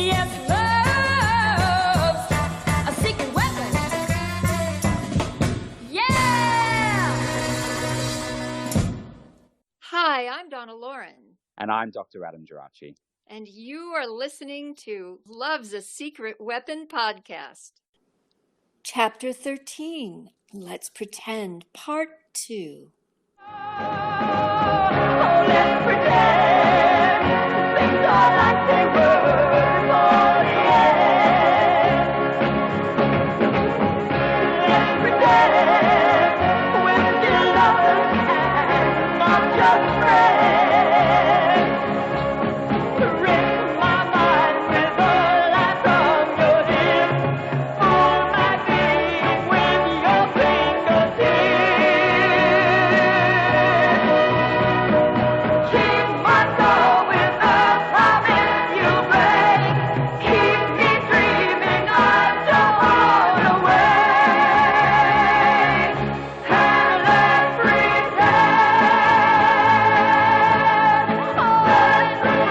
Yes, love's a secret weapon. Yeah! Hi, I'm Donna Loren. And I'm Dr. Adam Gerace. And you are listening to Love's a Secret Weapon podcast. Chapter 13, Let's Pretend, Part 2. Oh, let's pretend things are like they were for the end. Let's pretend we're still lovers and not just friends. Ring my mind with all that's on your lips. Fool my dream with your fingertips. Keep my soul with the promise you break. Keep me dreaming of your heart away. And let's pretend. Oh, let's pretend.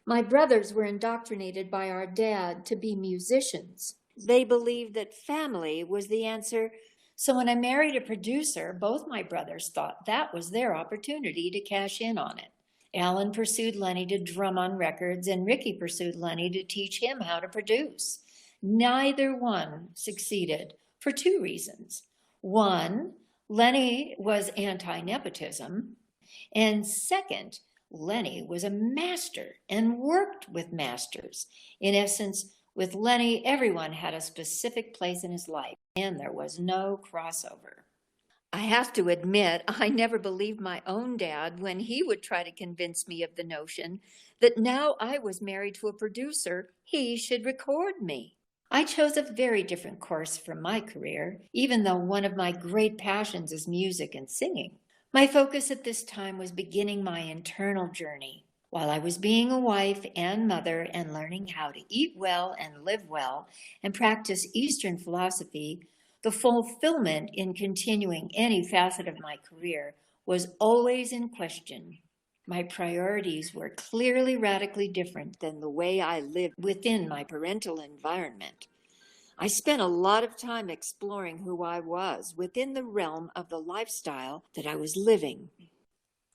My brothers were indoctrinated by our dad to be musicians. They believed that family was the answer. So when I married a producer, both my brothers thought that was their opportunity to cash in on it. Alan pursued Lenny to drum on records, and Ricky pursued Lenny to teach him how to produce. Neither one succeeded for two reasons. One, Lenny was anti-nepotism, and second, Lenny was a master and worked with masters. In essence, with Lenny, everyone had a specific place in his life, and there was no crossover. I have to admit, I never believed my own dad when he would try to convince me of the notion that now I was married to a producer, he should record me. I chose a very different course for my career, even though one of my great passions is music and singing. My focus at this time was beginning my internal journey. While I was being a wife and mother and learning how to eat well and live well and practice Eastern philosophy, the fulfillment in continuing any facet of my career was always in question. My priorities were clearly radically different than the way I lived within my parental environment. I spent a lot of time exploring who I was within the realm of the lifestyle that I was living.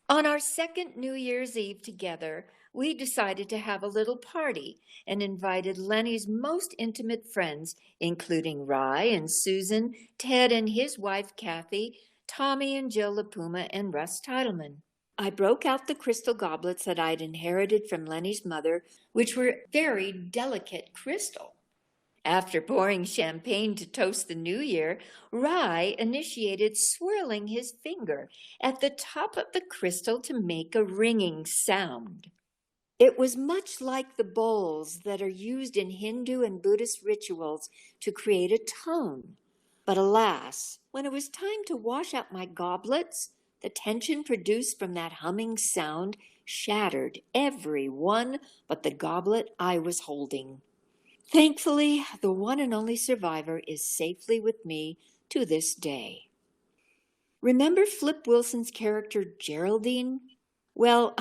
On our second New Year's Eve together, we decided to have a little party and invited Lenny's most intimate friends, including Ry and Susan, Ted and his wife Kathy, Tommy and Jill LaPuma, and Russ Titleman. I broke out the crystal goblets that I'd inherited from Lenny's mother, which were very delicate crystal. After pouring champagne to toast the new year, Ry initiated swirling his finger at the top of the crystal to make a ringing sound. It was much like the bowls that are used in Hindu and Buddhist rituals to create a tone. But alas, when it was time to wash out my goblets, the tension produced from that humming sound shattered every one but the goblet I was holding. Thankfully, the one and only survivor is safely with me to this day. Remember Flip Wilson's character Geraldine? Well,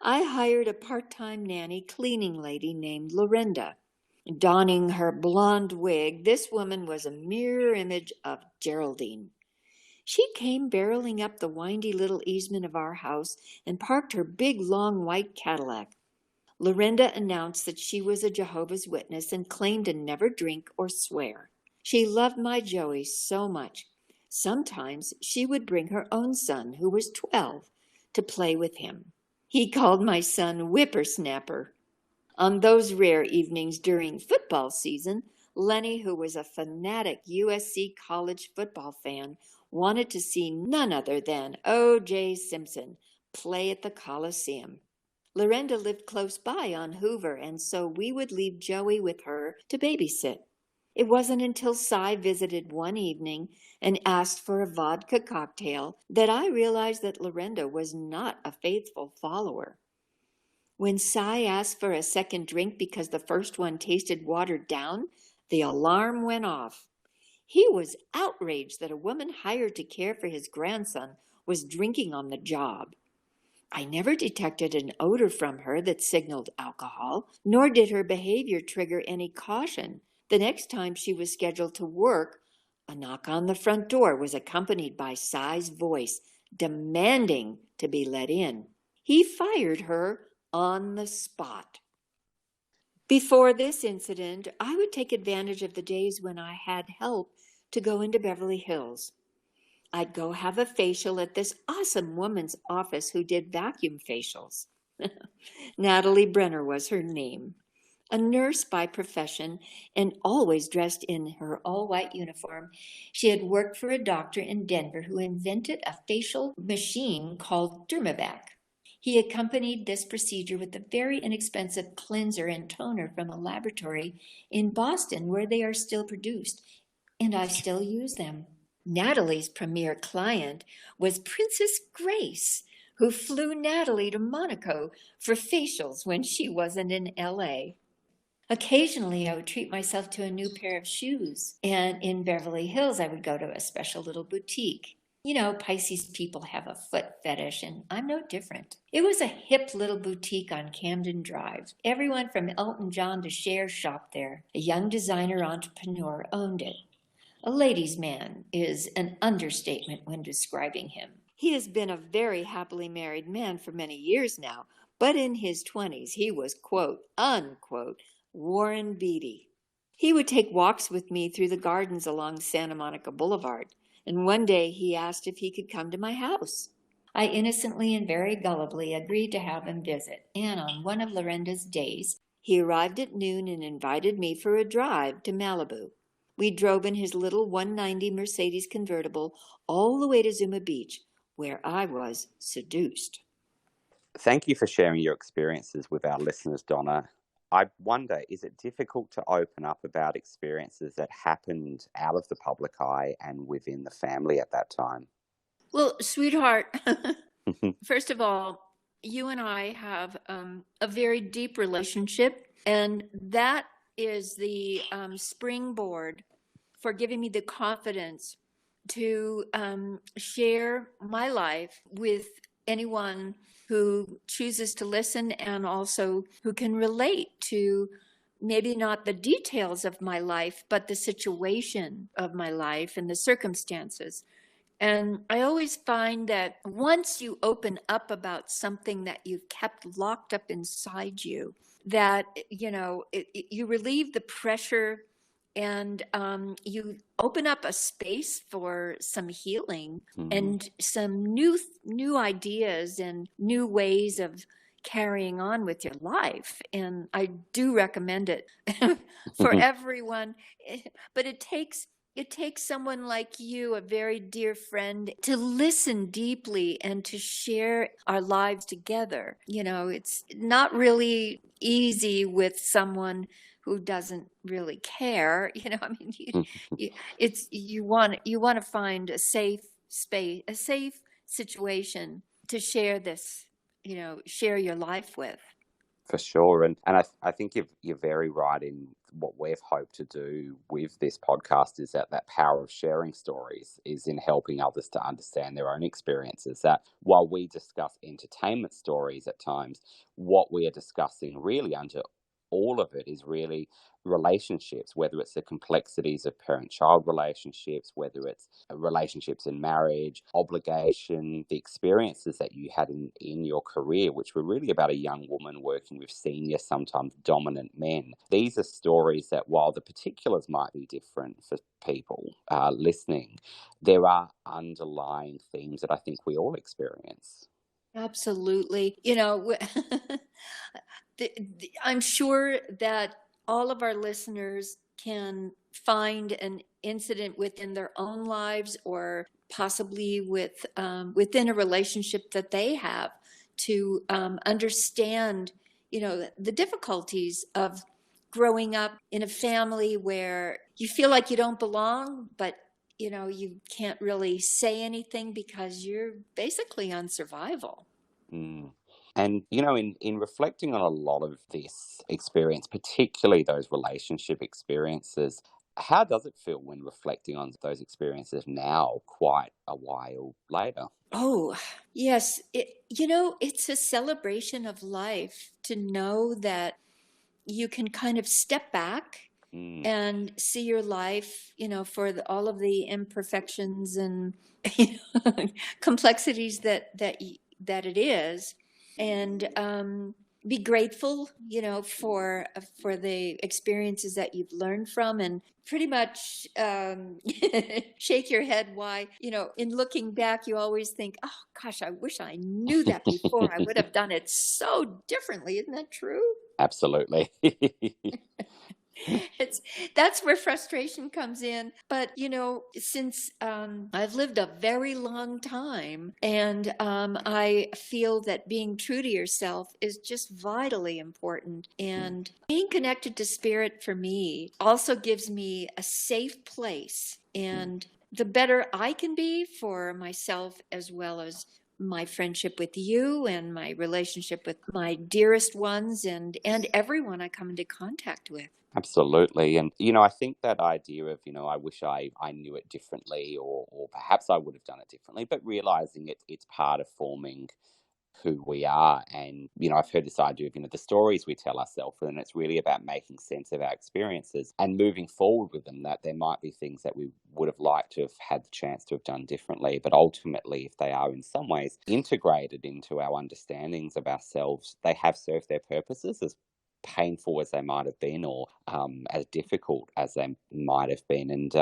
I hired a part-time nanny cleaning lady named Lorenda. Donning her blonde wig, this woman was a mirror image of Geraldine. She came barreling up the windy little easement of our house and parked her big, long white Cadillac. Lorenda announced that she was a Jehovah's Witness and claimed to never drink or swear. She loved my Joey so much. Sometimes she would bring her own son, who was 12, to play with him. He called my son Whippersnapper. On those rare evenings during football season, Lenny, who was a fanatic USC college football fan, wanted to see none other than O.J. Simpson play at the Coliseum. Lorenda lived close by on Hoover, and so we would leave Joey with her to babysit. It wasn't until Cy visited one evening and asked for a vodka cocktail that I realized that Lorenda was not a faithful follower. When Cy asked for a second drink because the first one tasted watered down, The alarm went off. He was outraged that a woman hired to care for his grandson was drinking on the job. I never detected an odor from her that signaled alcohol, nor did her behavior trigger any caution. The next time she was scheduled to work, a knock on the front door was accompanied by Cy's voice, demanding to be let in. He fired her on the spot. Before this incident, I would take advantage of the days when I had help to go into Beverly Hills. I'd go have a facial at this awesome woman's office who did vacuum facials. Natalie Brenner was her name. A nurse by profession and always dressed in her all-white uniform, she had worked for a doctor in Denver who invented a facial machine called Dermavac. He accompanied this procedure with a very inexpensive cleanser and toner from a laboratory in Boston where they are still produced, and I still use them. Natalie's premier client was Princess Grace, who flew Natalie to Monaco for facials when she wasn't in LA. Occasionally, I would treat myself to a new pair of shoes, and in Beverly Hills, I would go to a special little boutique. You know, Pisces people have a foot fetish, and I'm no different. It was a hip little boutique on Camden Drive. Everyone from Elton John to Cher shopped there. A young designer entrepreneur owned it. A ladies' man is an understatement when describing him. He has been a very happily married man for many years now, but in his 20s he was, quote, unquote, Warren Beatty. He would take walks with me through the gardens along Santa Monica Boulevard, and one day he asked if he could come to my house. I innocently and very gullibly agreed to have him visit, and on one of Lorenda's days, he arrived at noon and invited me for a drive to Malibu. We drove in his little 190 Mercedes convertible all the way to Zuma Beach, where I was seduced. Thank you for sharing your experiences with our listeners, Donna. I wonder, is it difficult to open up about experiences that happened out of the public eye and within the family at that time? Well, sweetheart, first of all, you and I have a very deep relationship, and that is the springboard for giving me the confidence to share my life with anyone who chooses to listen and also who can relate to maybe not the details of my life, but the situation of my life and the circumstances. And I always find that once you open up about something that you've kept locked up inside you, that, you know, you relieve the pressure and you open up a space for some healing and some new ideas and new ways of carrying on with your life. And I do recommend it for everyone, but it takes someone like you, a very dear friend, to listen deeply and to share our lives together. You know, it's not really easy with someone who doesn't really care. You know, I mean, you want to find a safe space, a safe situation to share this, you know, share your life with. For sure. And I think you're very right in what we've hoped to do with this podcast is that power of sharing stories is in helping others to understand their own experiences. That while we discuss entertainment stories at times, what we are discussing really under all of it is really relationships, whether it's the complexities of parent-child relationships, whether it's relationships in marriage, obligation, the experiences that you had in your career, which were really about a young woman working with senior, sometimes dominant men. These are stories that, while the particulars might be different for people listening, there are underlying themes that I think we all experience. Absolutely. You know, I'm sure that all of our listeners can find an incident within their own lives or possibly within a relationship that they have to understand, you know, the difficulties of growing up in a family where you feel like you don't belong, but you know, you can't really say anything because you're basically on survival. And, in reflecting on a lot of this experience, particularly those relationship experiences, how does it feel when reflecting on those experiences now, quite a while later? Oh, yes. It's a celebration of life to know that you can kind of step back Mm, and see your life, for all of the imperfections and complexities that it is, and be grateful, for the experiences that you've learned from, and pretty much shake your head why, in looking back, you always think, oh gosh, I wish I knew that before. I would have done it so differently. Isn't that true? absolutely. it's That's where frustration comes in. But since I've lived a very long time, and I feel that being true to yourself is just vitally important, and being connected to spirit for me also gives me a safe place, and the better I can be for myself, as well as my friendship with you and my relationship with my dearest ones, and everyone I come into contact with. Absolutely. And, I think that idea of, I wish I knew it differently, or perhaps I would have done it differently, but realizing it's part of forming who we are. And, I've heard this idea of, the stories we tell ourselves, and it's really about making sense of our experiences and moving forward with them, that there might be things that we would have liked to have had the chance to have done differently. But ultimately, if they are in some ways integrated into our understandings of ourselves, they have served their purposes, as painful as they might have been, or as difficult as they might have been. And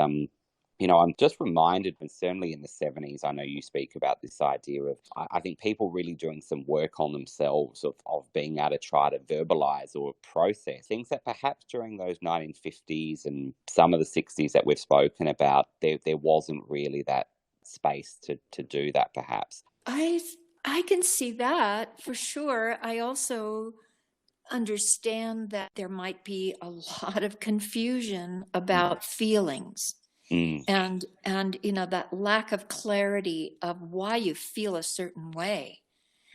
I'm just reminded, and certainly in the 70s, I know you speak about this idea of, I think, people really doing some work on themselves, of being able to try to verbalize or process things that perhaps during those 1950s and some of the 60s that we've spoken about, there wasn't really that space to do that, perhaps. I I can see that for sure. I also understand that there might be a lot of confusion Mm, about feelings, mm, and that lack of clarity of why you feel a certain way,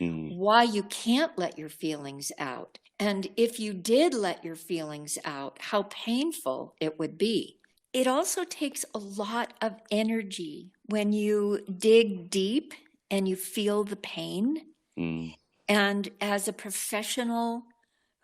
mm, why you can't let your feelings out, and if you did let your feelings out, how painful it would be. It also takes a lot of energy when you dig deep and you feel the pain. mm, And as a professional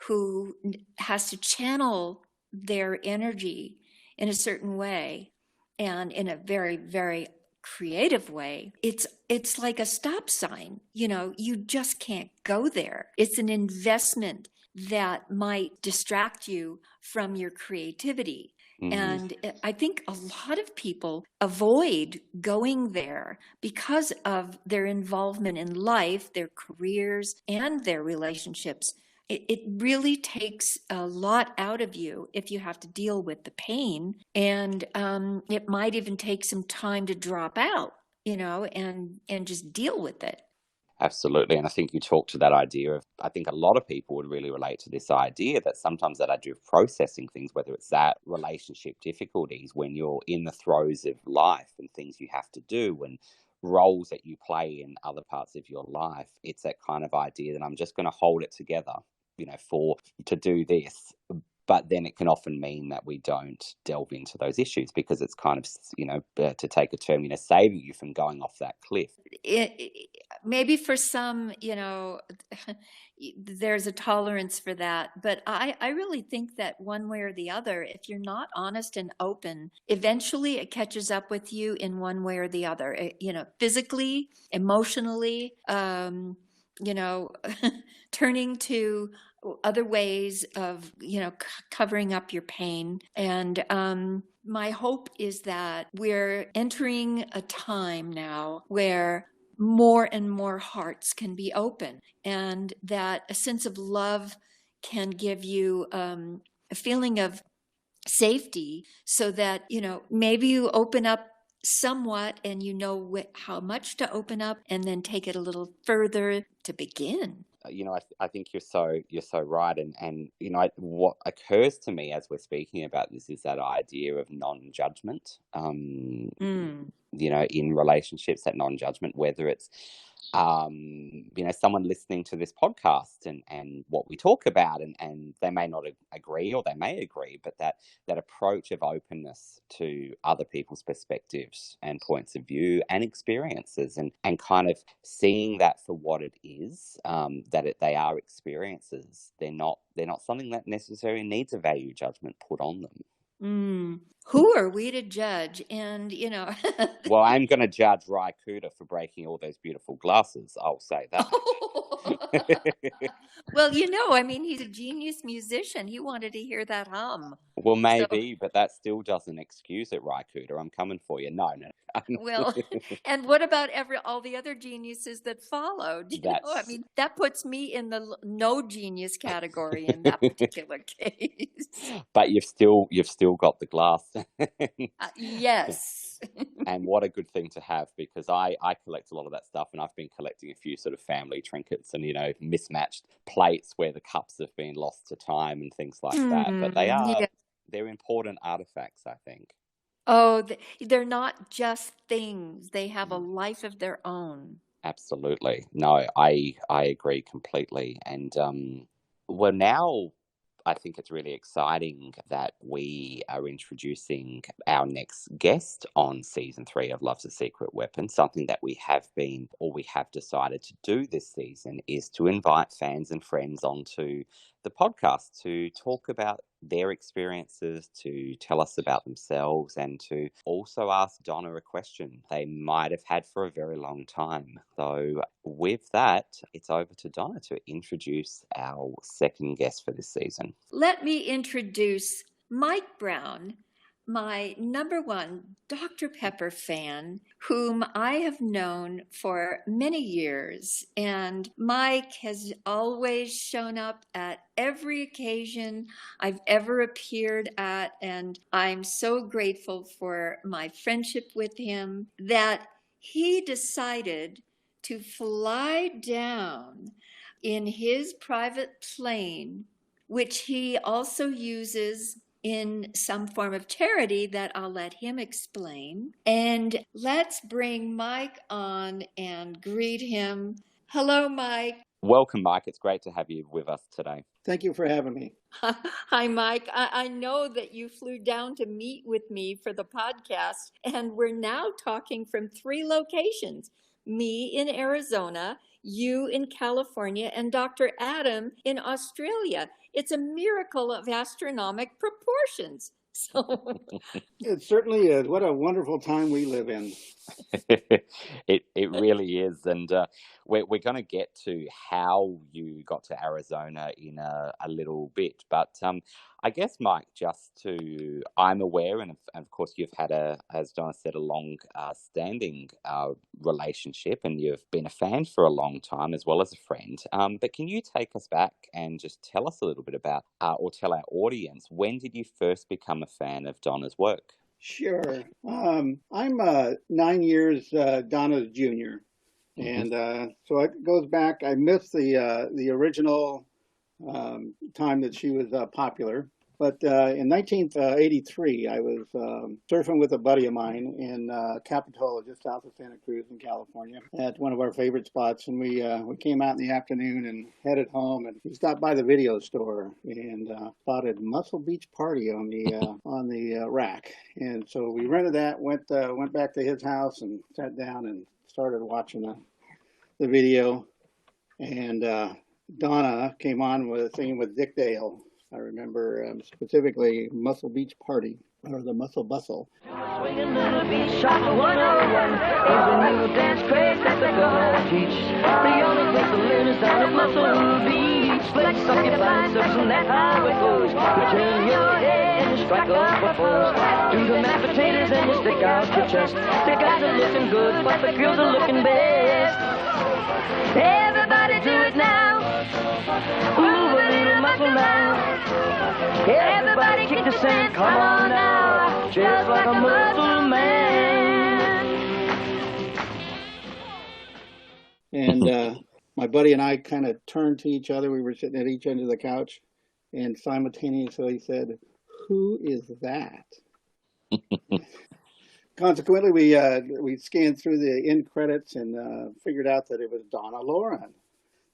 who has to channel their energy in a certain way, and in a very, very creative way, it's like a stop sign. You just can't go there. It's an investment that might distract you from your creativity. mm. And I think a lot of people avoid going there because of their involvement in life, their careers, and their relationships. It really takes a lot out of you if you have to deal with the pain. And it might even take some time to drop out, and just deal with it. Absolutely. And I think you talked to that idea of, I think a lot of people would really relate to this idea that sometimes that idea of processing things, whether it's that relationship difficulties, when you're in the throes of life and things you have to do, and roles that you play in other parts of your life, it's that kind of idea that I'm just going to hold it together, for to do this. But then it can often mean that we don't delve into those issues, because it's kind of, to take a term, saving you from going off that cliff. Maybe for some, there's a tolerance for that. But I really think that one way or the other, if you're not honest and open, eventually it catches up with you in one way or the other, physically, emotionally, you know, turning to other ways of, covering up your pain. And my hope is that we're entering a time now where more and more hearts can be open, and that a sense of love can give you a feeling of safety, so that maybe you open up somewhat, and how much to open up, and then take it a little further to begin. I think you're so right. And what occurs to me as we're speaking about this is that idea of non-judgment, Mm. in relationships, that non-judgment, whether it's someone listening to this podcast and what we talk about, and they may not agree or they may agree, but that approach of openness to other people's perspectives and points of view and experiences, and kind of seeing that for what it is, they are experiences. They're not something that necessarily needs a value judgment put on them. Who are we to judge? And, Well, I'm going to judge Ry Cooder for breaking all those beautiful glasses. I'll say that. Well, he's a genius musician. He wanted to hear that hum. Well, maybe, but that still doesn't excuse it, Ry Cooder. I'm coming for you. No. Well, and what about all the other geniuses that followed? That puts me in the no genius category in that particular case. But you've still got the glass. Yes. And what a good thing to have, because I collect a lot of that stuff, and I've been collecting a few sort of family trinkets and mismatched plates where the cups have been lost to time and things like that. But they're important artifacts, I think. Oh, they're not just things. They have a life of their own. Absolutely. No, I agree completely. And well, now I think it's really exciting that we are introducing our next guest on season 3 of Love's a Secret Weapon. Something that we have decided to do this season is to invite fans and friends onto the podcast to talk about their experiences, to tell us about themselves, and to also ask Donna a question they might have had for a very long time. So with that, it's over to Donna to introduce our second guest for this season. Let me introduce Mike Brown, my number one Dr. Pepper fan, whom I have known for many years. And Mike has always shown up at every occasion I've ever appeared at. And I'm so grateful for my friendship with him that he decided to fly down in his private plane, which he also uses in some form of charity that I'll let him explain. And let's bring Mike on and greet him. Hello, Mike. Welcome, Mike. It's great to have you with us today. Thank you for having me. Hi, Mike. I know that you flew down to meet with me for the podcast, and we're now talking from 3 locations. Me in Arizona, you in California, and Dr. Adam in Australia. It's a miracle of astronomical proportions. So It certainly is. What a wonderful time we live in. It really is. And we're going to get to how you got to Arizona in a little bit. But I guess, Mike, I'm aware, and of course you've had as Donna said, a long standing relationship, and you've been a fan for a long time as well as a friend. But can you take us back and just tell us a little bit about, or tell our audience, when did you first become a fan of Donna's work? Sure. I'm 9 years Donna's junior. And so it goes back. I missed the original time that she was popular. But in 1983, I was surfing with a buddy of mine in Capitola, just south of Santa Cruz in California, at one of our favorite spots. And we came out in the afternoon and headed home. And we stopped by the video store and spotted Muscle Beach Party on the rack. And so we rented that, went back to his house and sat down and started watching the video. And Donna came on with singing with Dick Dale. I remember specifically Muscle Beach Party, or the Muscle Bustle. Swinging little beach shop 101 is a new dance craze that they're gonna teach. The only place to live is down at Muscle Beach. Flex up your biceps and that's how it goes. You turn your head and you strike up a pose. Do the mashed potatoes and you stick out your chest. The guys are looking good, but the girls are looking best. Everybody do it now. Move a little muscle now. Everybody kick the sand, come on now, just like a muscle man. And my buddy and I kind of turned to each other. We were sitting at each end of the couch, and simultaneously said, "Who is that?" consequently, we scanned through the end credits and figured out that it was Donna Loren.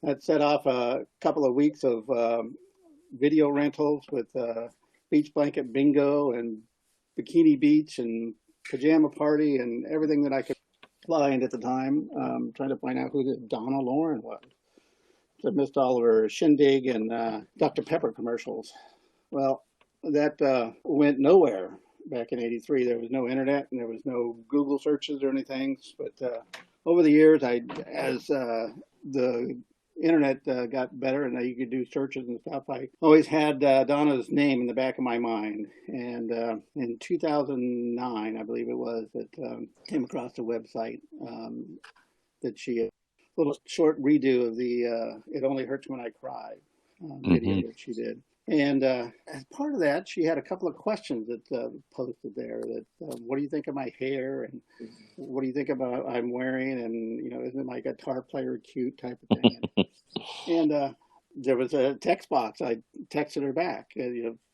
That set off a couple of weeks of video rentals with beach blanket bingo and bikini beach and pajama party and everything that I could find at the time, trying to find out who the Donna Loren was. So I missed all of her shindig and Dr. Pepper commercials. Well, that went nowhere back in '83. There was no internet and there was no Google searches or anything. But over the years, as the internet got better and you could do searches and stuff, I always had Donna's name in the back of my mind. And in 2009, I believe it was, that came across the website that she, a little short redo of the It Only Hurts When I Cry video that she did. And as part of that, she had a couple of questions that posted there. That what do you think of my hair, and what do you think about I'm wearing, and isn't my guitar player cute type of thing. And there was a text box. I texted her back,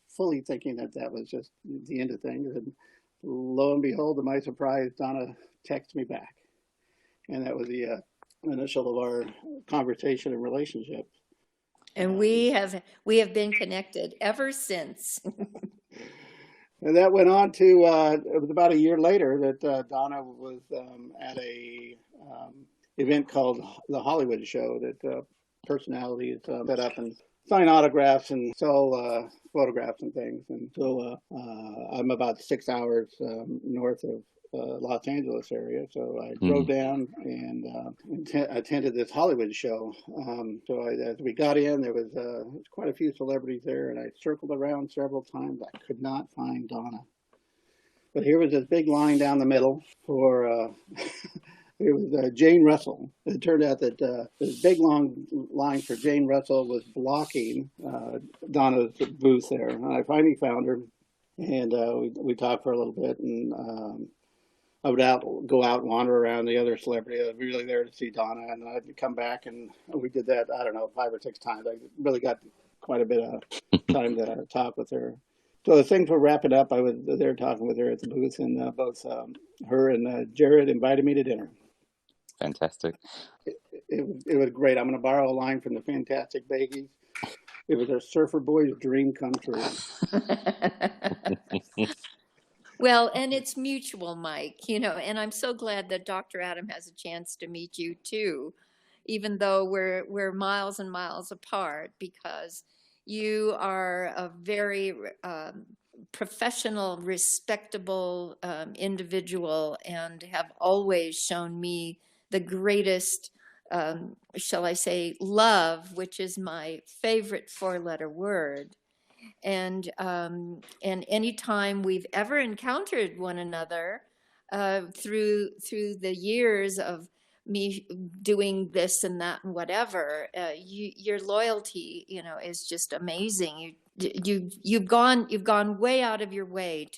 fully thinking that was just the end of things. And lo and behold, to my surprise, Donna texted me back, and that was the initial of our conversation and relationship. And we have been connected ever since. And that went on to, it was about a year later that Donna was at a event called the Hollywood Show that personalities set up and sign autographs and sell photographs and things. And so I'm about 6 hours north of Los Angeles area, so I drove down and attended this Hollywood show. As we got in, there was quite a few celebrities there, and I circled around several times. I could not find Donna, but here was this big line down the middle for it was Jane Russell. It turned out that this big long line for Jane Russell was blocking Donna's booth there. And I finally found her, and we talked for a little bit, and I would go out and wander around the other celebrity. I was really there to see Donna, and I'd come back, and we did that, 5 or 6 times. I really got quite a bit of time to talk with her. So as things were wrapping up, I was there talking with her at the booth, and both her and Jared invited me to dinner. Fantastic. It was great. I'm going to borrow a line from the Fantastic Baggies. It was a surfer boy's dream come true. Well, and it's mutual, Mike, and I'm so glad that Dr. Adam has a chance to meet you too, even though we're miles and miles apart, because you are a very professional, respectable individual, and have always shown me the greatest, shall I say, love, which is my favorite 4-letter word. And anytime we've ever encountered one another through the years of me doing this and that and whatever, your loyalty, is just amazing. You've gone way out of your way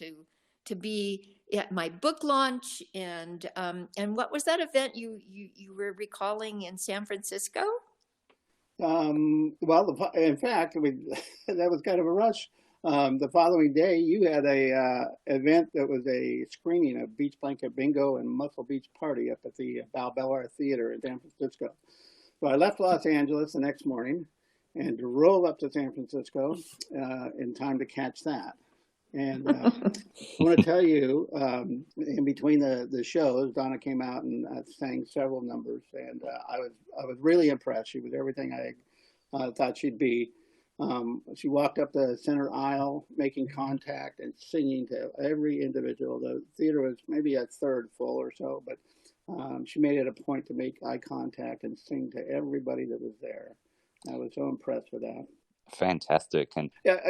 to be at my book launch, and what was that event you were recalling in San Francisco? Well, in fact, that was kind of a rush. The following day, you had a event that was a screening of Beach Blanket Bingo and Muscle Beach Party up at the Balboa Theater in San Francisco. So I left Los Angeles the next morning and drove up to San Francisco in time to catch that. And I want to tell you, in between the shows, Donna came out and sang several numbers, and I was really impressed. She was everything I thought she'd be. She walked up the center aisle, making contact and singing to every individual. The theater was maybe a third full or so, but she made it a point to make eye contact and sing to everybody that was there. I was so impressed with that. Fantastic. And yeah,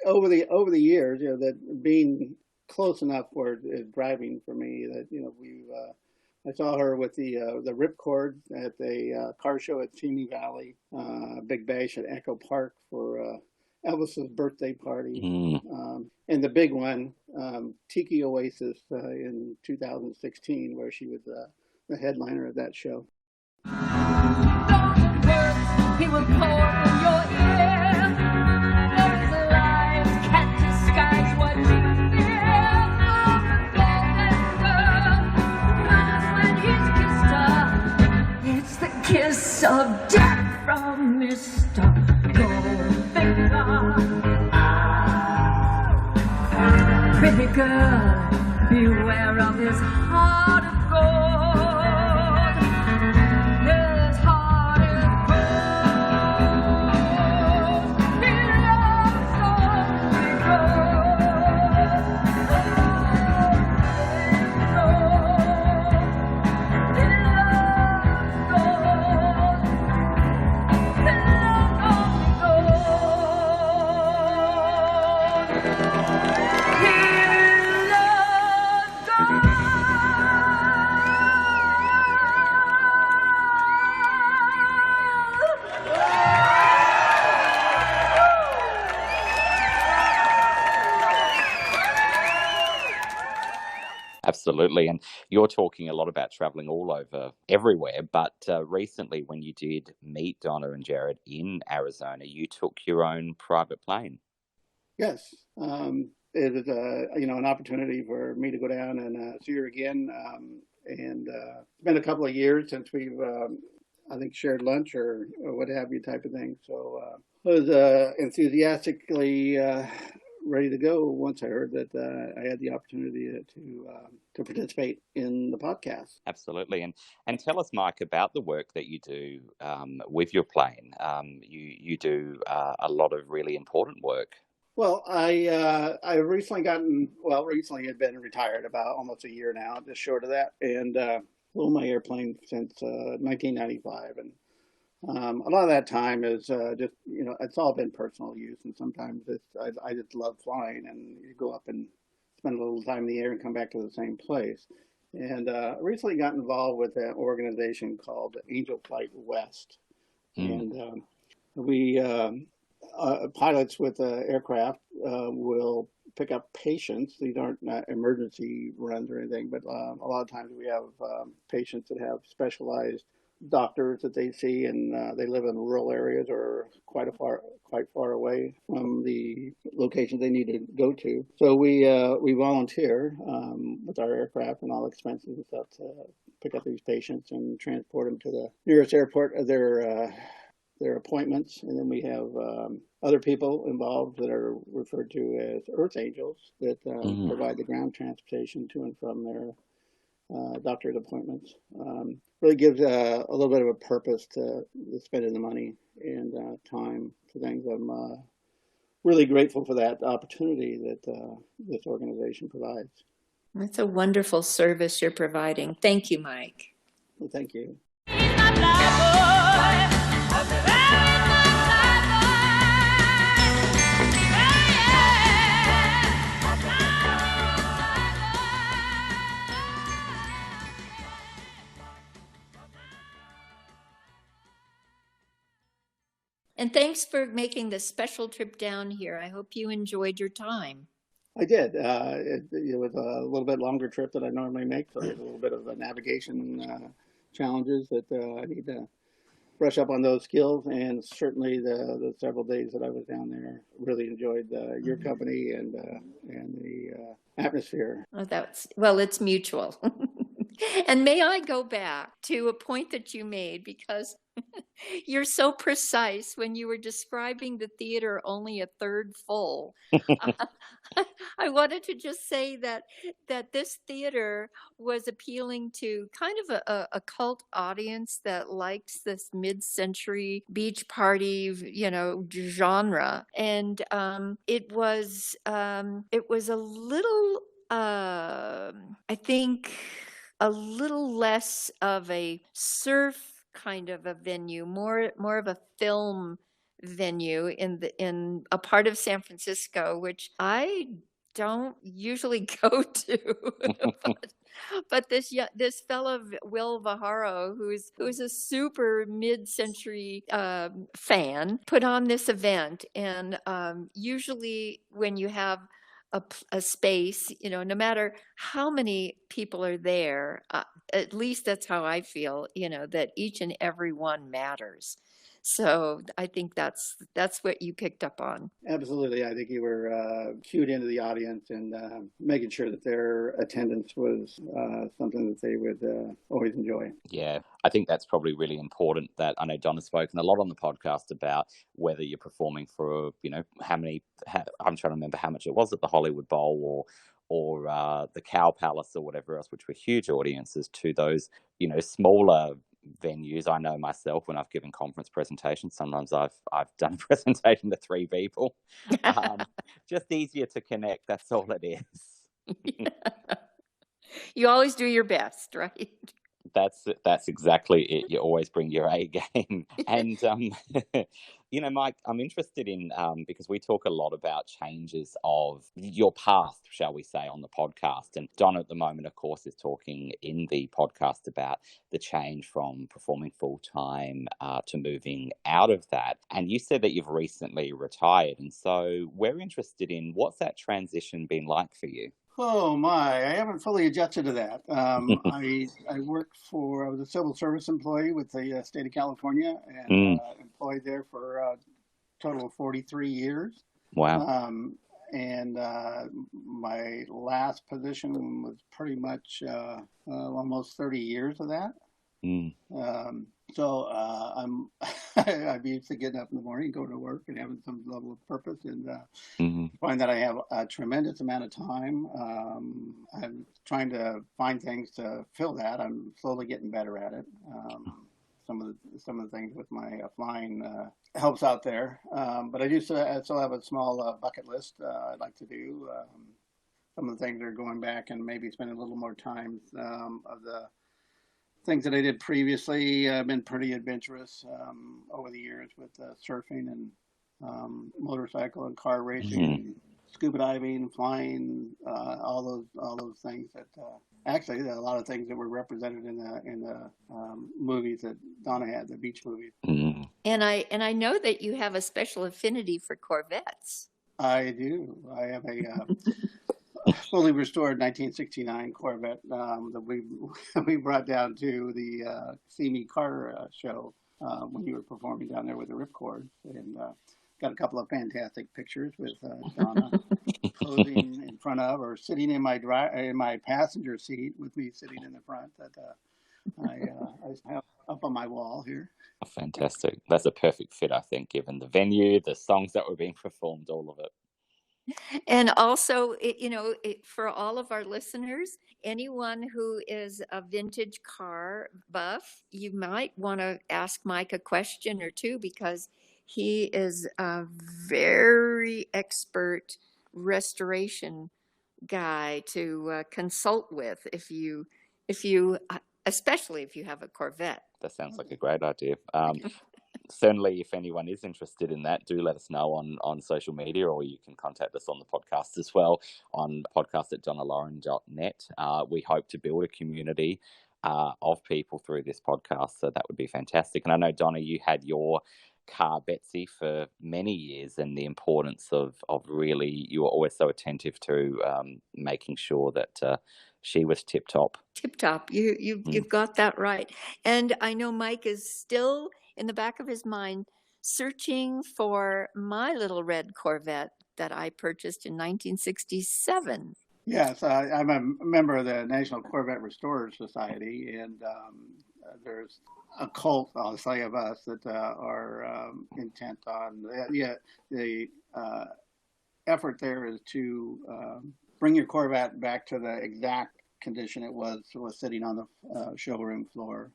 over the years, that being close enough for driving for me, that I saw her with the ripcord at the car show at Simi Valley, Big Bash at Echo Park for Elvis's birthday party, and the big one, Tiki Oasis in 2016, where she was the headliner of that show. He will pour from your ear. Those lies can't disguise what we fear. The golden girl Pretty girl, beware of this heart of gold. This heart is cold. He loves only gold. He loves gold. He loves only gold. He loves gold. Absolutely. And you're talking a lot about traveling all over everywhere. But recently, when you did meet Donna and Jared in Arizona, you took your own private plane. Yes, it was an opportunity for me to go down and see her again. And it's been a couple of years since we've, I think, shared lunch or what have you type of thing. So I was enthusiastically ready to go once I heard that I had the opportunity to participate in the podcast. Absolutely. And tell us, Mike, about the work that you do with your plane. You do a lot of really important work. Well, I recently had been retired about almost a year now, just short of that, and flew my airplane since 1995, and a lot of that time is just it's all been personal use, and sometimes I just love flying, and you go up and spend a little time in the air and come back to the same place. And recently got involved with an organization called Angel Flight West, and we pilots with aircraft will pick up patients. These aren't emergency runs or anything, but a lot of times we have patients that have specialized doctors that they see, and they live in rural areas or quite far away from the locations they need to go to. So we volunteer with our aircraft and all expenses and stuff to pick up these patients and transport them to the nearest airport of their appointments. And then we have other people involved that are referred to as Earth Angels that provide the ground transportation to and from their doctor's appointments. Really gives a little bit of a purpose to spending the money and time for things. I'm really grateful for that opportunity that this organization provides. That's a wonderful service you're providing. Thank you, Mike. Well, thank you. And thanks for making this special trip down here. I hope you enjoyed your time. I did. It was a little bit longer trip than I normally make, so there's a little bit of a navigation challenges that I need to brush up on those skills. And certainly the several days that I was down there, really enjoyed your company and the atmosphere. Well, it's mutual. And may I go back to a point that you made, because you're so precise when you were describing the theater only a third full. I wanted to just say that this theater was appealing to kind of a cult audience that likes this mid-century beach party, genre. And it was a little, I think, a little less of a surf kind of a venue, more of a film venue in a part of San Francisco, which I don't usually go to. But this fellow Will Vajaro, who's a super mid-century fan, put on this event, and usually when you have a space, no matter how many people are there, at least that's how I feel, that each and every one matters. So I think that's what you picked up on. Absolutely. I think you were cued into the audience and making sure that their attendance was something that they would always enjoy. Yeah, I think that's probably really important. That I know Donna's spoken a lot on the podcast about whether you're performing for, I'm trying to remember how much it was at the Hollywood Bowl or the Cow Palace or whatever else, which were huge audiences, to those, smaller venues. I know myself, when I've given conference presentations, sometimes I've done a presentation to 3 people. Just easier to connect. That's all it is. Yeah. You always do your best, right? That's exactly it. You always bring your A game. And, Mike, I'm interested in, because we talk a lot about changes of your path, shall we say, on the podcast. And Donna at the moment, of course, is talking in the podcast about the change from performing full-time to moving out of that. And you said that you've recently retired. And so we're interested in, what's that transition been like for you? Oh my, I haven't fully adjusted to that. I was a civil service employee with the state of California and employed there for a total of 43 years. Wow. And my last position was pretty much almost 30 years of that. So I'm used to getting up in the morning, going to work, and having some level of purpose, and find that I have a tremendous amount of time. I'm trying to find things to fill that. I'm slowly getting better at it. Some of the things with my flying helps out there, but I still have a small bucket list I'd like to do. Some of the things are going back and maybe spending a little more time of the things that I did previously. I've been pretty adventurous over the years with surfing and motorcycle and car racing, and scuba diving, flying, all those things that actually a lot of things that were represented in the movies that Donna had, the beach movies. And I know that you have a special affinity for Corvettes. I do. I have a fully restored 1969 Corvette that we brought down to the See Me car show when you were performing down there with the Ripcord, and got a couple of fantastic pictures with Donna posing in front of, or sitting in my passenger seat with me sitting in the front, that I have up on my wall here. Fantastic. That's a perfect fit, I think, given the venue, the songs that were being performed, all of it. And also, for all of our listeners, anyone who is a vintage car buff, you might want to ask Mike a question or two, because he is a very expert restoration guy to consult with especially if you have a Corvette. That sounds like a great idea. Certainly, if anyone is interested in that, do let us know on social media, or you can contact us on the podcast as well, on podcast@donnaloren.net. We hope to build a community of people through this podcast, so that would be fantastic. And I know, Donna, you had your car Betsy for many years, and the importance of really, you were always so attentive to making sure that she was tip top. Tip top. You've got that right. And I know Mike is still in the back of his mind searching for my little red Corvette that I purchased in 1967. Yes, I'm a member of the National Corvette Restorers Society, and there's a cult, I'll say, of us that are intent on the effort there is to bring your Corvette back to the exact condition it was sitting on the showroom floor,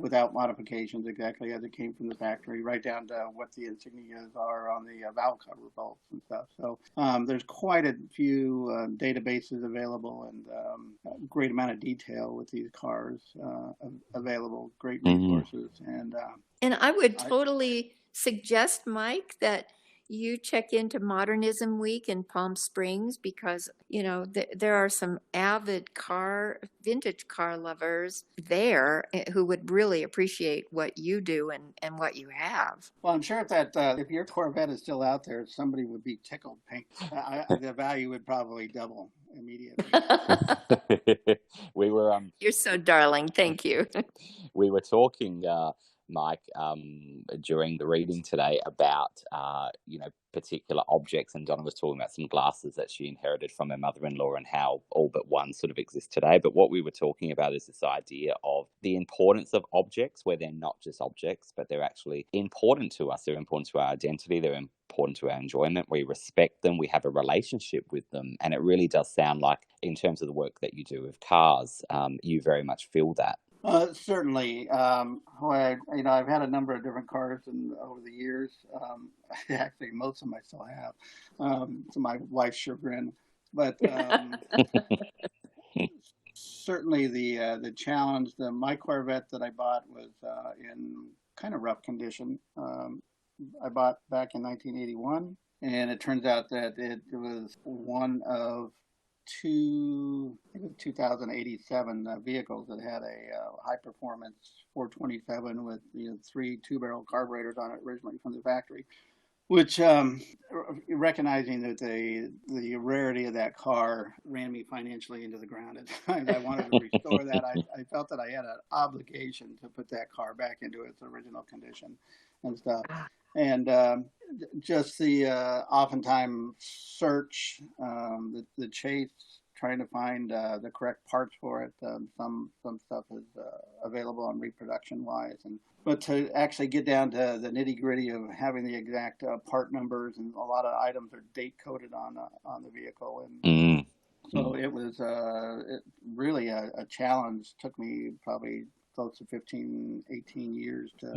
without modifications, exactly as it came from the factory, right down to what the insignias are on the valve cover bolts and stuff. So there's quite a few databases available, and a great amount of detail with these cars available, great resources. And I would totally suggest, Mike, that you check into Modernism Week in Palm Springs, because, there are some avid vintage car lovers there who would really appreciate what you do and what you have. Well, I'm sure that if your Corvette is still out there, somebody would be tickled pink. The value would probably double immediately. We were You're so darling. Thank you. We were talking Mike, during the reading today about, particular objects, and Donna was talking about some glasses that she inherited from her mother-in-law and how all but one sort of exists today. But what we were talking about is this idea of the importance of objects, where they're not just objects, but they're actually important to us. They're important to our identity. They're important to our enjoyment. We respect them. We have a relationship with them. And it really does sound like, in terms of the work that you do with cars, you very much feel that. Certainly. I've had a number of different cars over the years. Actually, most of them I still have, to my wife's chagrin. But certainly the challenge, my Corvette that I bought was in kind of rough condition. I bought back in 1981, and it turns out that it was one of 2087 vehicles that had a high performance 427 with 3 2-barrel carburetors on it originally from the factory, which recognizing that the rarity of that car ran me financially into the ground at times. I wanted to restore that. I felt that I had an obligation to put that car back into its original condition and stuff. And just the oftentimes search, the chase, trying to find the correct parts for it. Some stuff is available on reproduction wise, but to actually get down to the nitty gritty of having the exact part numbers, and a lot of items are date coded on the vehicle, and so it was really a challenge. Took me probably close to 15, 18 years to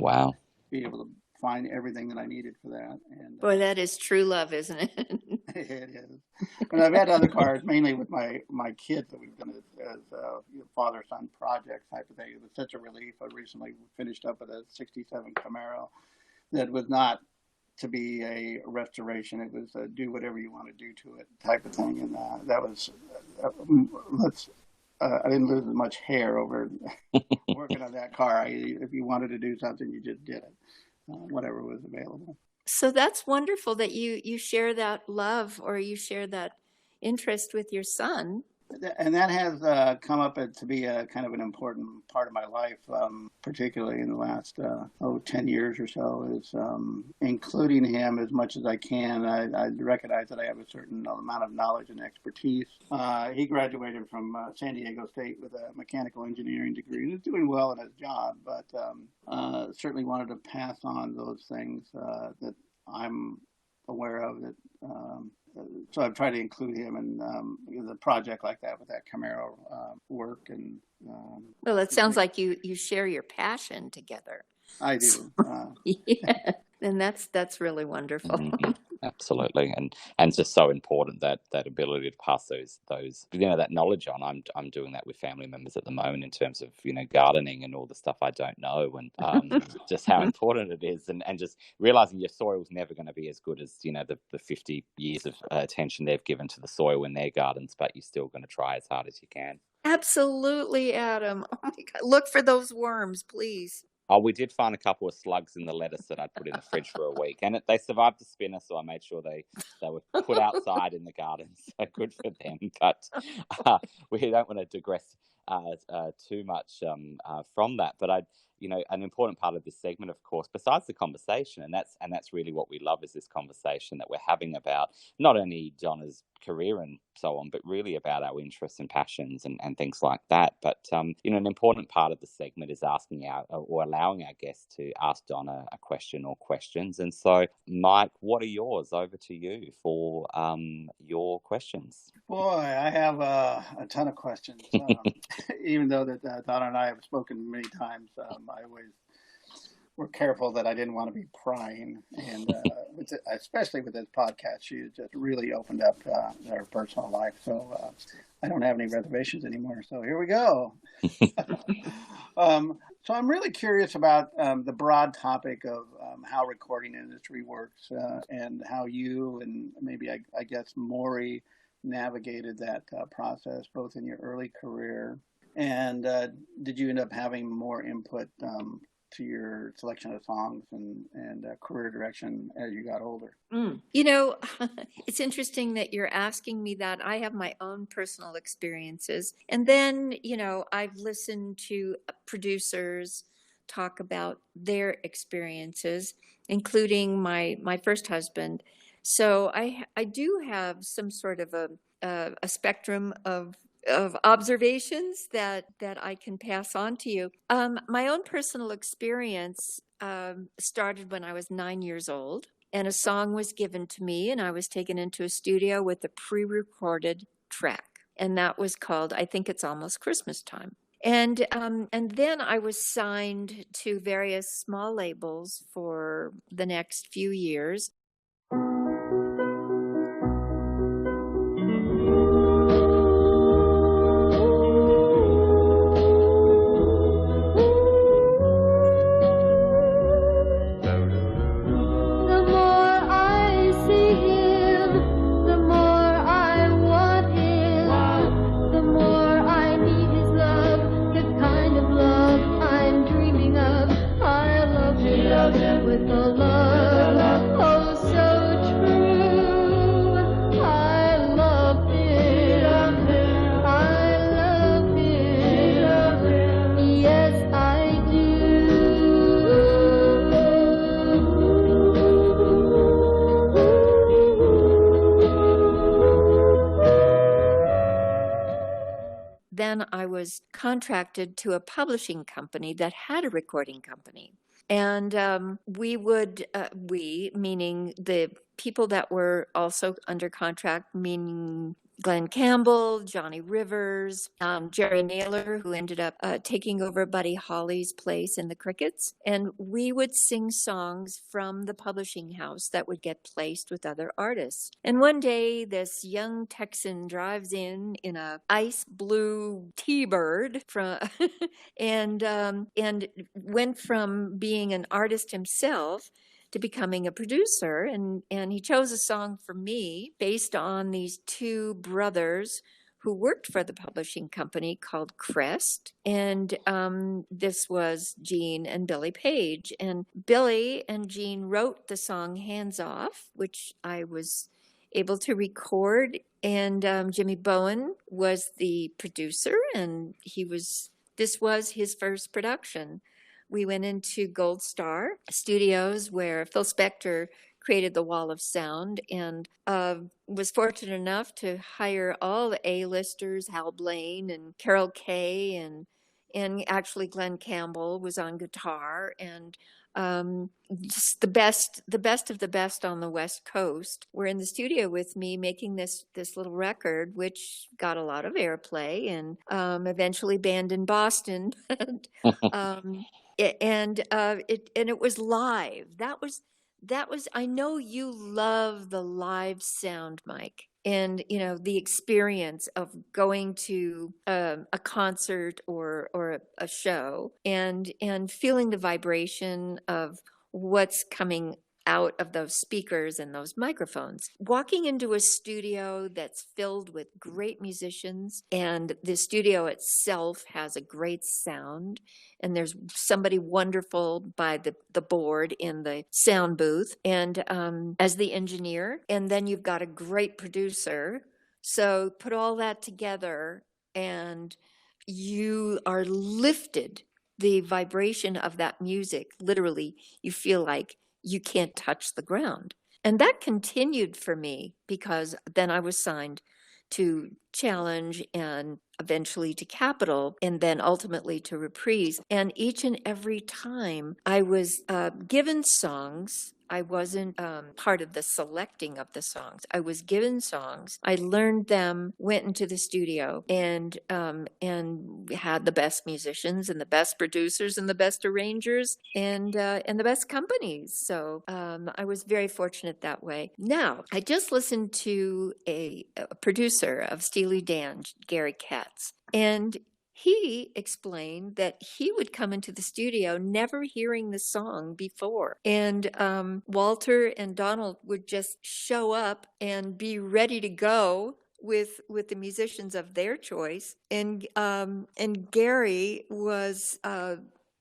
be able to find everything that I needed for that. And boy, that is true love, isn't it? It is. And I've had other cars, mainly with my kids, that we've done as father-son projects type of thing. It was such a relief. I recently finished up with a 67 Camaro that was not to be a restoration. It was do whatever you want to do to it type of thing. And that was, I didn't lose as much hair over working on that car. If you wanted to do something, you just did it. Whatever was available. So that's wonderful that you share that love, or you share that interest with your son. And that has come up to be a kind of an important part of my life, particularly in the last 10 years or so, is including him as much as I can. I recognize that I have a certain amount of knowledge and expertise. He graduated from San Diego State with a mechanical engineering degree and is doing well in his job, but certainly wanted to pass on those things that I'm aware of that. So I've tried to include him in a project like that with that Camaro work. And well, it sounds like you share your passion together. I do. Yeah, and that's really wonderful. Absolutely, and it's just so important that ability to pass those that knowledge on. I'm doing that with family members at the moment in terms of gardening and all the stuff I don't know, and just how important it is, and just realizing your soil's never going to be as good as the 50 years of attention they've given to the soil in their gardens, but you're still going to try as hard as you can. Absolutely, Adam. Oh my God, look for those worms, please. Oh, we did find a couple of slugs in the lettuce that I'd put in the fridge for a week, and they survived the spinner, so I made sure they were put outside in the garden. So good for them. But we don't want to digress too much from that. But an important part of this segment, of course, besides the conversation, and that's really what we love, is this conversation that we're having about not only Donna's career and so on, but really about our interests and passions and things like that. But an important part of the segment is asking or allowing our guests to ask Donna a question or questions. And so, Mike, what are yours? Over to you for your questions. Boy, I have a ton of questions. Even though that Donna and I have spoken many times, I always were careful that I didn't want to be prying, and especially with this podcast, she has just really opened up her personal life. So I don't have any reservations anymore. So here we go. So I'm really curious about the broad topic of how recording industry works and how you and maybe I guess Maury navigated that process both in your early career, and did you end up having more input to your selection of songs and career direction as you got older? It's interesting that you're asking me that. I have my own personal experiences. And then, I've listened to producers talk about their experiences, including my first husband. So I do have some sort of a spectrum of observations that I can pass on to you. My own personal experience started when I was 9 years old, and a song was given to me, and I was taken into a studio with a pre-recorded track, and that was called "I Think It's Almost Christmas Time." And then I was signed to various small labels for the next few years. With a love, oh so true. I love him, I love him, yes I Then I was contracted to a publishing company that had a recording company. And we, meaning the people that were also under contract, meaning Glenn Campbell, Johnny Rivers, Jerry Naylor, who ended up taking over Buddy Holly's place in the Crickets. And we would sing songs from the publishing house that would get placed with other artists. And one day, this young Texan drives in a ice blue T-Bird from, and went from being an artist himself to becoming a producer, and he chose a song for me based on these two brothers who worked for the publishing company called Crest, and this was Gene and Billy Page. And Billy and Gene wrote the song Hands Off, which I was able to record, and Jimmy Bowen was the producer, and this was his first production. We went into Gold Star Studios, where Phil Spector created the Wall of Sound, and was fortunate enough to hire all the A-listers, Hal Blaine and Carol Kay, and actually Glenn Campbell was on guitar, and just the best of the best on the West Coast were in the studio with me making this little record, which got a lot of airplay and eventually banned in Boston. It was live. That was I know you love the live sound, Mike, and the experience of going to a concert or a show and feeling the vibration of what's coming out of those speakers and those microphones. Walking into a studio that's filled with great musicians, and the studio itself has a great sound, and there's somebody wonderful by the board in the sound booth, and as the engineer, and then you've got a great producer. So put all that together, and you are lifted. The vibration of that music, literally, you feel like you can't touch the ground. And that continued for me, because then I was signed to Challenge and eventually to Capitol, and then ultimately to Reprise. And each and every time I was given songs. I wasn't part of the selecting of the songs. I was given songs. I learned them, went into the studio, and had the best musicians and the best producers and the best arrangers and the best companies. So I was very fortunate that way. Now, I just listened to a producer of Steely Dan, Gary Katz, and he explained that he would come into the studio never hearing the song before. And Walter and Donald would just show up and be ready to go with the musicians of their choice. And Gary was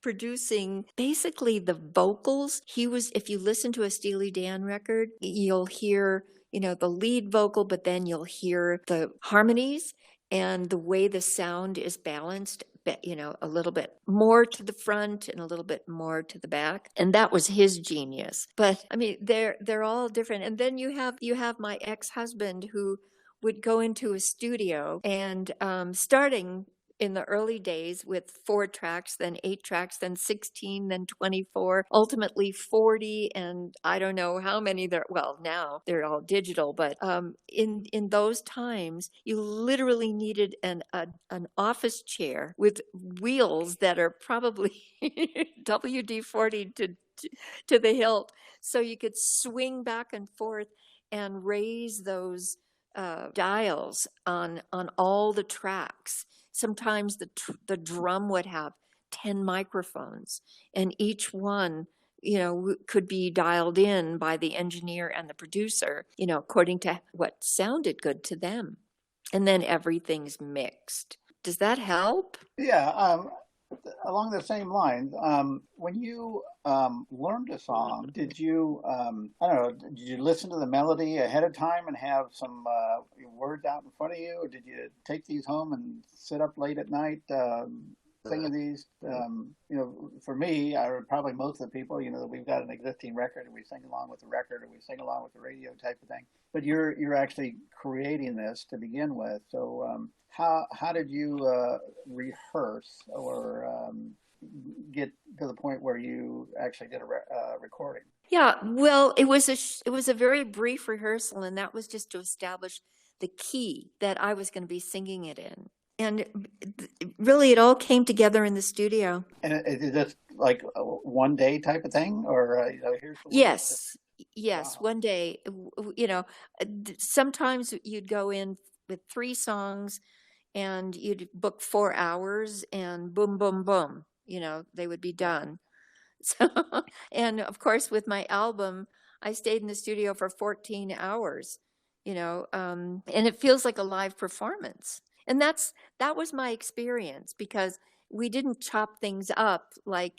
producing basically the vocals. If you listen to a Steely Dan record, you'll hear, the lead vocal, but then you'll hear the harmonies and the way the sound is balanced a little bit more to the front and a little bit more to the back. And that was his genius. But I mean, they're all different. And then you have my ex-husband who would go into a studio and starting in the early days with 4 tracks, then 8 tracks, then 16, then 24, ultimately 40, and I don't know how many there. Well, now they're all digital, but in those times, you literally needed an office chair with wheels that are probably WD-40 to the hilt, so you could swing back and forth and raise those dials on all the tracks. Sometimes the drum would have 10 microphones, and each one, could be dialed in by the engineer and the producer, according to what sounded good to them. And then everything's mixed. Does that help? Yeah. Along the same lines, when you learned a song, did you, I don't know, did you listen to the melody ahead of time and have some words out in front of you, or did you take these home and sit up late at night singing these? For me, or probably most of the people, we've got an existing record and we sing along with the record, or we sing along with the radio type of thing. But you're actually creating this to begin with, so. How did you rehearse or get to the point where you actually did a recording? Yeah, well, it was a very brief rehearsal, and that was just to establish the key that I was going to be singing it in. And really, it all came together in the studio. And is this like a one day type of thing, or here's the Yes, wow. One day, sometimes you'd go in with 3 songs, and you'd book 4 hours, and boom, boom, boom, they would be done. So, and of course, with my album, I stayed in the studio for 14 hours, and it feels like a live performance. And that was my experience, because we didn't chop things up like,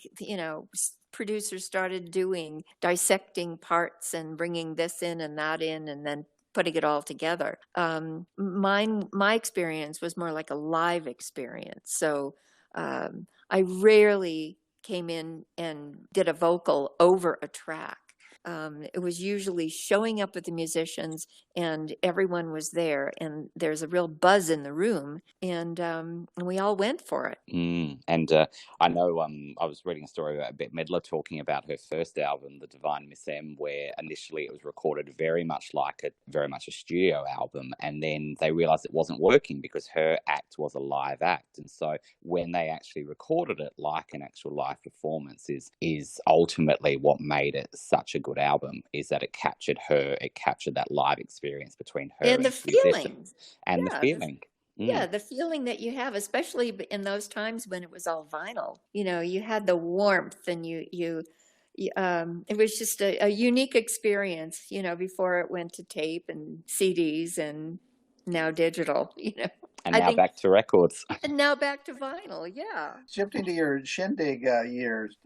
producers started doing, dissecting parts and bringing this in and that in, and then putting it all together. My experience was more like a live experience. So I rarely came in and did a vocal over a track. It was usually showing up with the musicians, and everyone was there, and there's a real buzz in the room, and we all went for it. And I know I was reading a story about Bette Midler talking about her first album, The Divine Miss M, where initially it was recorded very much a studio album, and then they realized it wasn't working because her act was a live act. And so when they actually recorded it like an actual live performance is ultimately what made it such a good album, is that it captured that live experience between her and the feeling. And the feeling. Yeah, the feeling that you have, especially in those times when it was all vinyl. You had the warmth, and it was just a unique experience, before it went to tape and CDs and now digital, And now back to records. And now back to vinyl, yeah. Shifting to your Shindig years,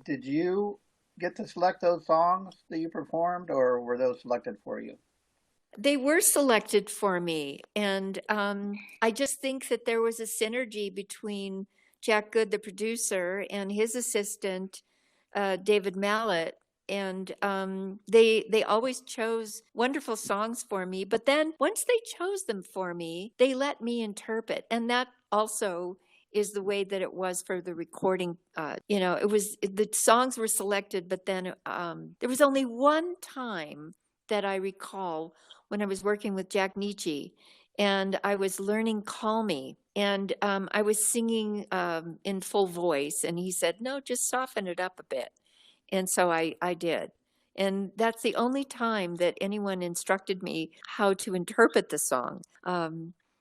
did you get to select those songs that you performed, or were those selected for you? They were selected for me, and I just think that there was a synergy between Jack Good, the producer, and his assistant, David Mallet, and they always chose wonderful songs for me. But then once they chose them for me, they let me interpret, and that also is the way that it was for the recording. It was, the songs were selected, but then there was only one time that I recall when I was working with Jack Nietzsche, and I was learning Call Me, and I was singing in full voice, and he said, no, just soften it up a bit. And so I did. And that's the only time that anyone instructed me how to interpret the song.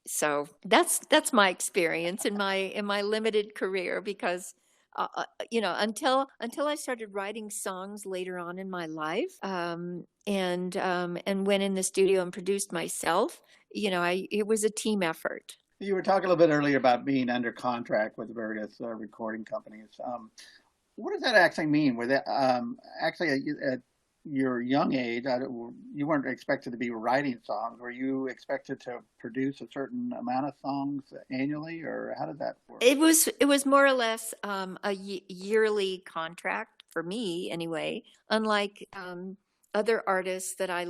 So that's my experience in my limited career, because until I started writing songs later on in my life, and went in the studio and produced myself, it was a team effort. You were talking a little bit earlier about being under contract with various recording companies. What does that actually mean? Were that actually your young age, you weren't expected to be writing songs. Were you expected to produce a certain amount of songs annually, or how did that work? It was more or less a yearly contract for me anyway. Unlike other artists that I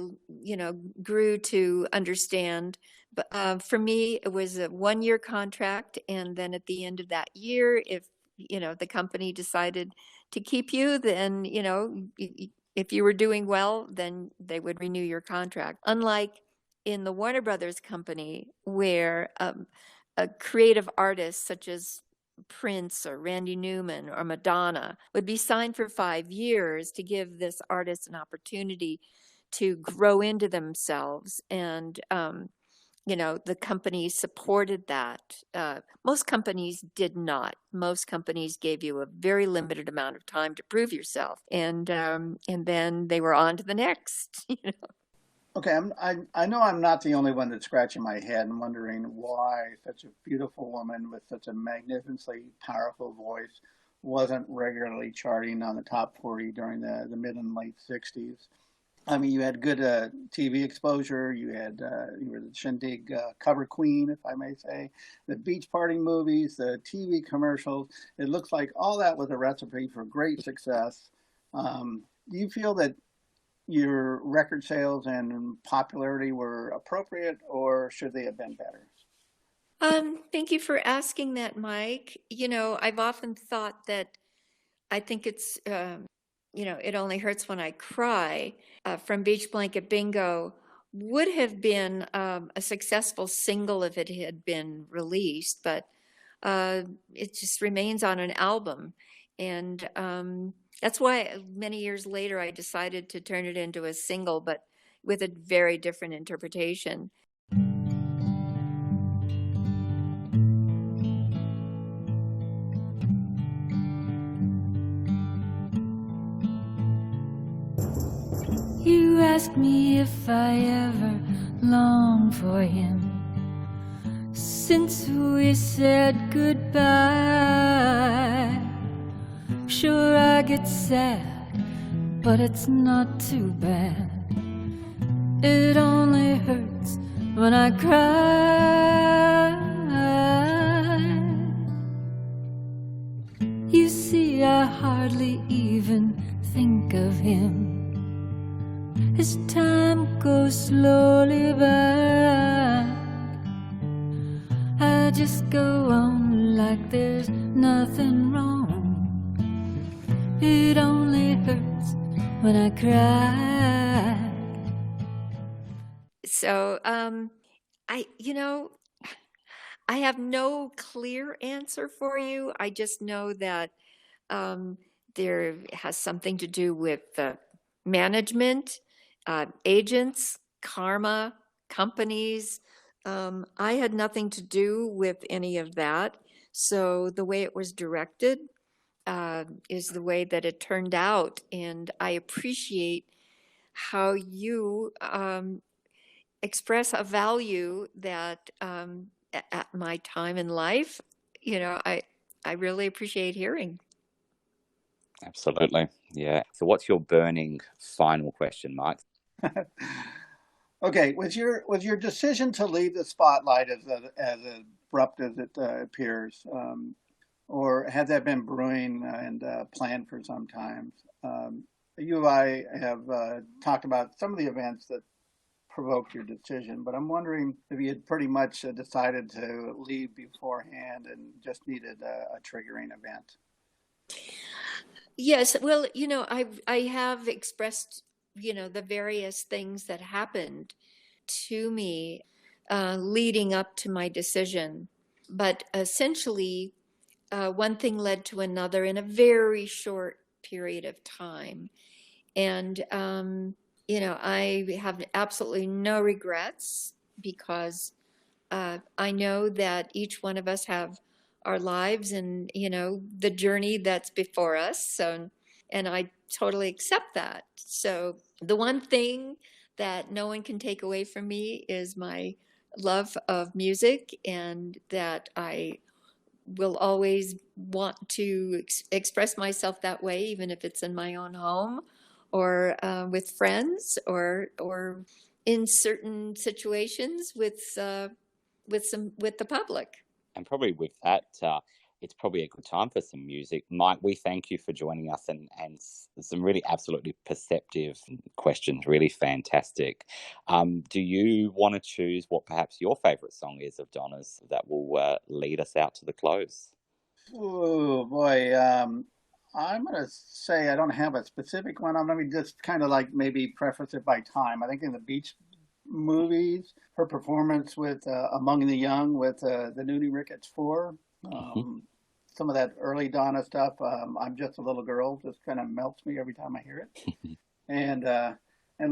grew to understand, but for me it was a 1 year contract, and then at the end of that year, if the company decided to keep you, then if you were doing well, then they would renew your contract. Unlike in the Warner Brothers company, where a creative artist such as Prince or Randy Newman or Madonna would be signed for 5 years to give this artist an opportunity to grow into themselves. And, the company supported that. Most companies did not. Most companies gave you a very limited amount of time to prove yourself. And then they were on to the next. Okay, I know I'm not the only one that's scratching my head and wondering why such a beautiful woman with such a magnificently powerful voice wasn't regularly charting on the top 40 during the mid and late 60s. I mean, you had good TV exposure. You were the Shindig cover queen, if I may say. The beach party movies, the TV commercials. It looks like all that was a recipe for great success. Do you feel that your record sales and popularity were appropriate, or should they have been better? Thank you for asking that, Mike. I've often thought that I think it's, It Only Hurts When I Cry from Beach Blanket Bingo would have been a successful single if it had been released, but it just remains on an album. And that's why many years later I decided to turn it into a single, but with a very different interpretation. You asked me if I ever longed for him since we said goodbye. Sure, I get sad, but it's not too bad. It only hurts when I cry. You see, I hardly even think of him as time goes slowly by. I just go on like there's nothing wrong. It only hurts when I cry. So, I have no clear answer for you. I just know that there has something to do with management, agents, karma, companies. I had nothing to do with any of that. So the way it was directed is the way that it turned out. And I appreciate how you express a value that at my time in life, I really appreciate hearing. Absolutely. Yeah. So what's your burning final question, Mike? Okay, was your decision to leave the spotlight as abrupt as it appears, or had that been brewing and planned for some time? You and I have talked about some of the events that provoked your decision, but I'm wondering if you had pretty much decided to leave beforehand and just needed a triggering event. Yes, well, I have expressed, the various things that happened to me leading up to my decision. But essentially, one thing led to another in a very short period of time. And, I have absolutely no regrets because I know that each one of us have our lives and, the journey that's before us. So, and I totally accept that. So the one thing that no one can take away from me is my love of music, and that I will always want to express myself that way, even if it's in my own home or with friends, or in certain situations with the public. And probably with that, it's probably a good time for some music. Mike, we thank you for joining us and some really absolutely perceptive questions, really fantastic. Do you want to choose what perhaps your favourite song is of Donna's that will lead us out to the close? Oh boy, I'm gonna say I don't have a specific one. I'm gonna just kind of like maybe preface it by time. I think in the Beach movies, her performance with Among the Young with the Nudie Ricketts Four, some of that early Donna stuff. I'm Just a Little Girl just kind of melts me every time I hear it. And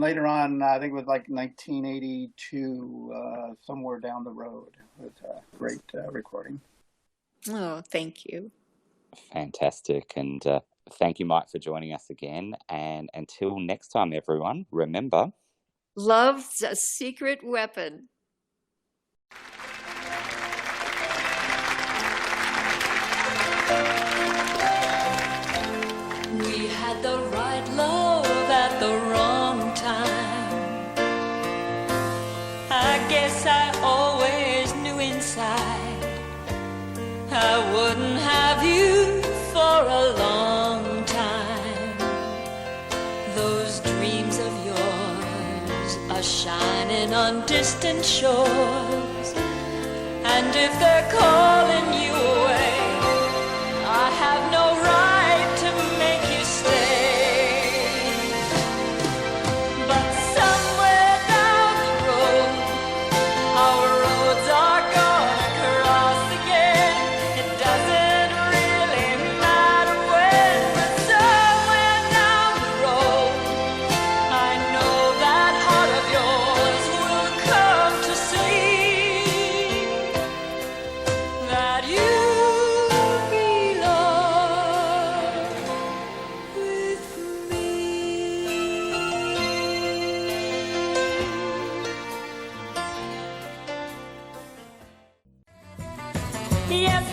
later on, I think it was like 1982, Somewhere Down the Road. It was a great recording. Oh, thank you. Fantastic. And thank you, Mike, for joining us again. And until next time, everyone, remember, love's a secret weapon. We had the right love at the wrong time. I guess I always knew inside I wouldn't have you for a long time. Those dreams of yours are shining on distant shores, and if they're calling you away, I have no right to make you stay. But somewhere down the road, our roads are gonna cross again. It doesn't really matter when, but somewhere down the road, I know that heart of yours will come to see that you belong with me. Yes,